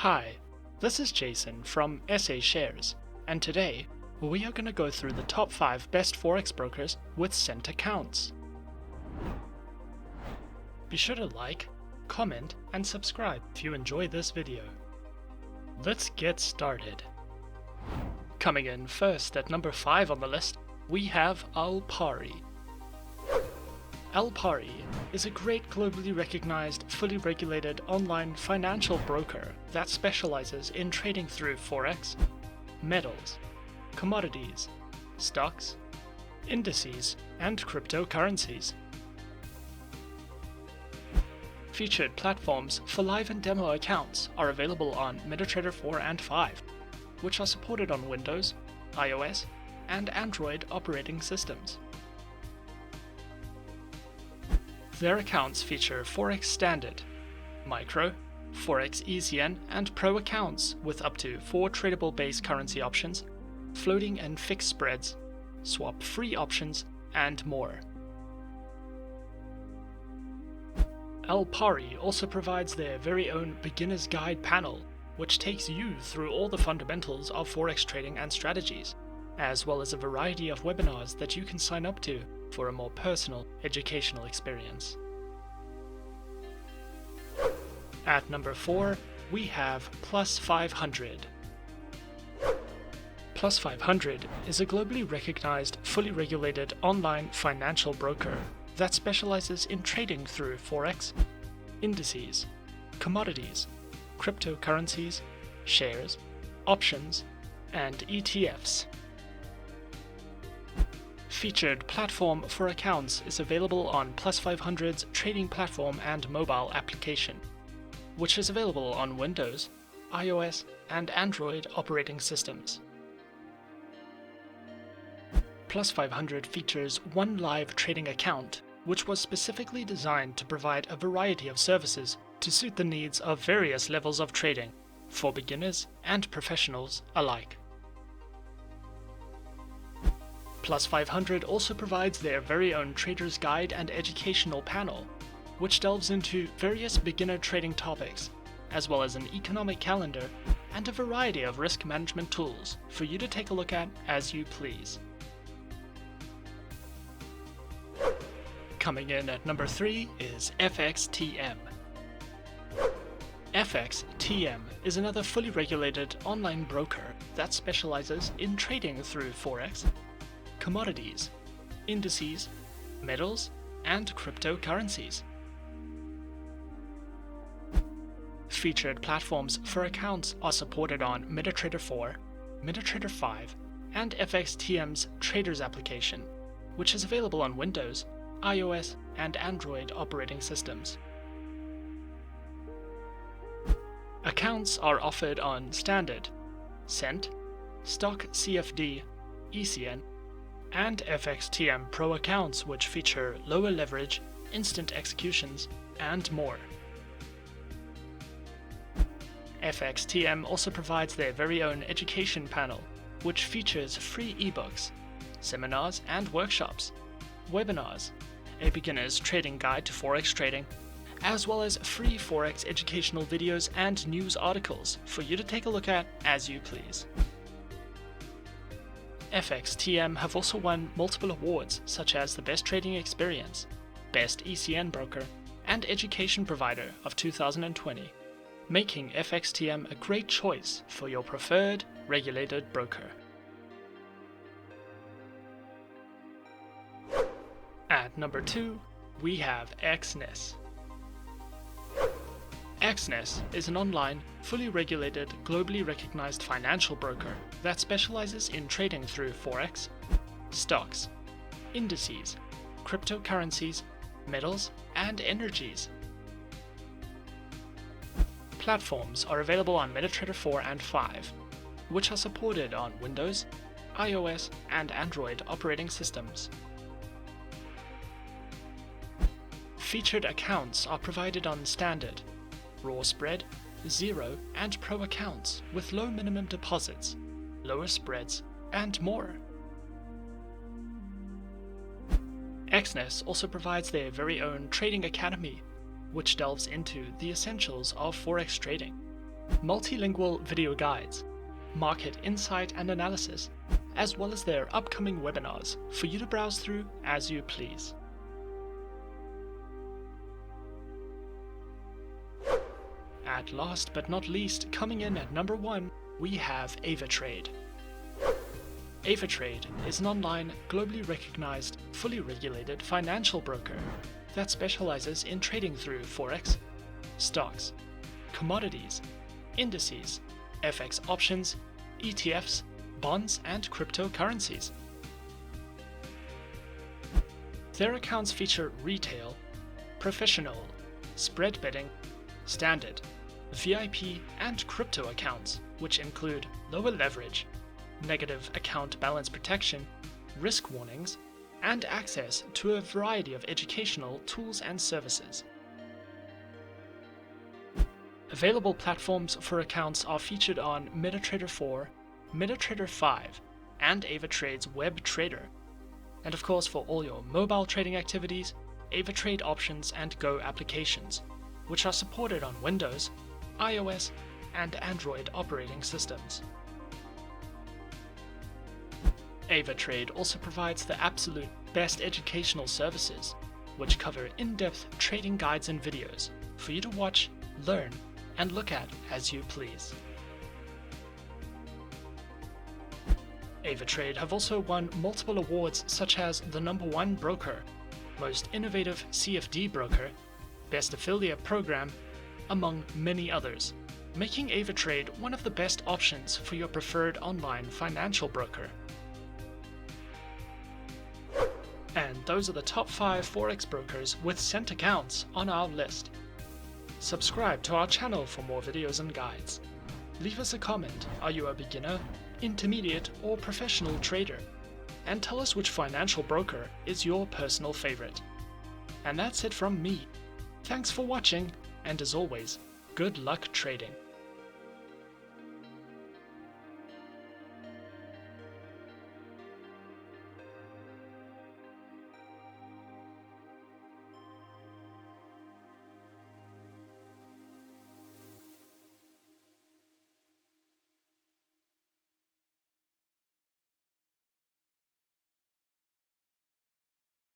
Hi, this is Jason from SA Shares, and today we are going to go through the top 5 best Forex brokers with sent accounts. Be sure to like, comment, and subscribe if you enjoy this video. Let's get started. Coming in first at number 5 on the list, we have Alpari. Alpari is a great globally recognized, fully regulated online financial broker that specializes in trading through Forex, metals, commodities, stocks, indices, and cryptocurrencies. Featured platforms for live and demo accounts are available on MetaTrader 4 and 5, which are supported on Windows, iOS, and Android operating systems. Their accounts feature Forex Standard, Micro, Forex ECN, and Pro accounts with up to 4 tradable base currency options, floating and fixed spreads, swap-free options, and more. Alpari also provides their very own beginner's guide panel, which takes you through all the fundamentals of Forex trading and strategies, as well as a variety of webinars that you can sign up to for a more personal, educational experience. At number 4, we have Plus 500. Plus 500 is a globally recognized, fully regulated online financial broker that specializes in trading through Forex, indices, commodities, cryptocurrencies, shares, options, and ETFs. Featured platform for accounts is available on Plus 500's trading platform and mobile application, which is available on Windows, iOS, and Android operating systems. Plus 500 features one live trading account, which was specifically designed to provide a variety of services to suit the needs of various levels of trading, for beginners and professionals alike. Plus 500 also provides their very own Trader's Guide and educational panel, which delves into various beginner trading topics, as well as an economic calendar and a variety of risk management tools for you to take a look at as you please. Coming in at number 3 is FXTM. FXTM is another fully regulated online broker that specializes in trading through Forex, commodities, indices, metals, and cryptocurrencies. Featured platforms for accounts are supported on MetaTrader 4, MetaTrader 5, and FXTM's Traders application, which is available on Windows, iOS, and Android operating systems. Accounts are offered on Standard, Cent, Stock CFD, ECN, and FXTM Pro accounts, which feature lower leverage, instant executions, and more. FXTM also provides their very own education panel, which features free ebooks, seminars and workshops, webinars, a beginner's trading guide to Forex trading, as well as free Forex educational videos and news articles for you to take a look at as you please. FXTM have also won multiple awards such as the Best Trading Experience, Best ECN Broker, and Education Provider of 2020, making FXTM a great choice for your preferred regulated broker. At number 2, we have Exness. Exness is an online, fully regulated, globally recognized financial broker that specializes in trading through Forex, stocks, indices, cryptocurrencies, metals, and energies. Platforms are available on MetaTrader 4 and 5, which are supported on Windows, iOS, and Android operating systems. Featured accounts are provided on Standard, Raw Spread, Zero, and Pro accounts with low minimum deposits, lower spreads, and more. Exness also provides their very own Trading Academy, which delves into the essentials of Forex trading. multilingual video guides, market insight and analysis, as well as their upcoming webinars for you to browse through as you please. At last but not least, coming in at number 1, we have Avatrade. Avatrade is an online, globally recognized, fully regulated financial broker that specializes in trading through Forex, stocks, commodities, indices, FX options, ETFs, bonds, and cryptocurrencies. Their accounts feature retail, professional, spread betting, standard, VIP, and crypto accounts, which include lower leverage, negative account balance protection, risk warnings, and access to a variety of educational tools and services. Available platforms for accounts are featured on MetaTrader 4, MetaTrader 5, and Avatrade's Web Trader. And of course, for all your mobile trading activities, Avatrade options and Go applications, which are supported on Windows, iOS, and Android operating systems. Avatrade also provides the absolute best educational services, which cover in-depth trading guides and videos for you to watch, learn, and look at as you please. Avatrade have also won multiple awards such as the #1 broker, most innovative CFD broker, best affiliate program, among many others, making Avatrade one of the best options for your preferred online financial broker. And those are the top 5 Forex brokers with sent accounts on our list. Subscribe to our channel for more videos and guides. Leave us a comment, are you a beginner, intermediate, or professional trader? And tell us which financial broker is your personal favorite. And that's it from me. Thanks for watching, and as always, good luck trading.